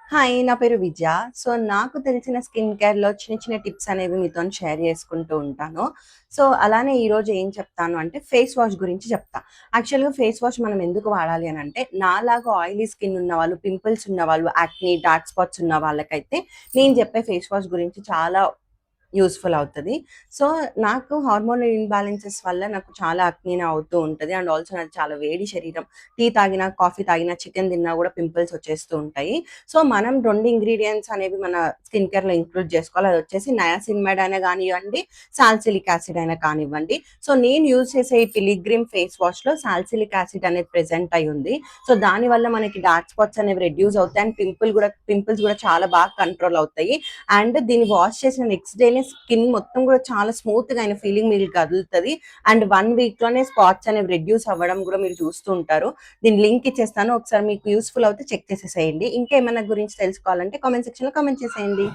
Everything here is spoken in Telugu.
హాయ్! నా పేరు విద్య. సో, నాకు తెలిసిన స్కిన్ కేర్‌లో చిన్న చిన్న టిప్స్ అనేవి మీతోని షేర్ చేసుకుంటూ ఉంటాను. సో, అలానే ఈరోజు ఏం చెప్తాను అంటే ఫేస్ వాష్ గురించి చెప్తా. యాక్చువల్‌గా ఫేస్ వాష్ మనం ఎందుకు వాడాలి అనంటే, నాలాగా ఆయిలీ స్కిన్ ఉన్నవాళ్ళు, పింపుల్స్ ఉన్నవాళ్ళు, యాక్ని, డార్క్ స్పాట్స్ ఉన్న వాళ్ళకైతే నేను చెప్పే ఫేస్ వాష్ గురించి చాలా యూజ్‌ఫుల్ అవుతది. సో, నాకు హార్మోనల్ ఇంబాలెన్సెస్ వల్ల నాకు చాలా అక్నీనే అవుతూ ఉంటది. అండ్ ఆల్సో నాది చాలా వేడి శరీరం. టీ తాగినా, కాఫీ తాగినా, చికెన్ తిన్నా గూడా పింపుల్స్ వచ్చేస్తూ ఉంటాయి. సో, మనం 2 ఇంగ్రీడియెంట్స్ అనేవి మన స్కిన్ కేర్‌లో ఇంక్లూడ్ జేసుకోవాలి. అదొచ్చేసి నయాసిన్‌మైడ్ అయినా గానివ్వండి, సాలిసిలిక్ యాసిడ్ అయినా కానివ్వండి. సో, నేను యూజ్ చేసే ఈ పిలిగ్రిమ్ ఫేస్ వాష్‌లో సాలిసిలిక్ యాసిడ్ అనేది ప్రెజెంట్ అయ్యుంది. సో, దానివల్ల మనకి డార్క్ స్పాట్స్ అనేవి రెడ్యూస్ అవుతాయి. అండ్ పింపుల్స్ గూడా చాలా బాగా కంట్రోల్ అవుతాయి. అండ్ దీన్ని వాష్ చేసిన నెక్స్ట్ డేనే స్కిన్ మొత్తం కూడా చాలా స్మూత్‌గా అయిన ఫీలింగ్ మీకు కదులుతది. అండ్ 1 వీక్‌లోనే స్పాట్స్ అనేవి రెడ్యూస్ అవ్వడం కూడా మీరు చూస్తూ ఉంటారు. దీని లింక్ ఇచ్చేస్తాను. ఒకసారి మీకు యూజ్‌ఫుల్ అవుతే చెక్ చేసేసేయండి. ఇంకా ఏమన్నా గురించి తెలుసుకోవాలంటే కామెంట్ సెక్షన్‌లో కామెంట్ చేసేయండి.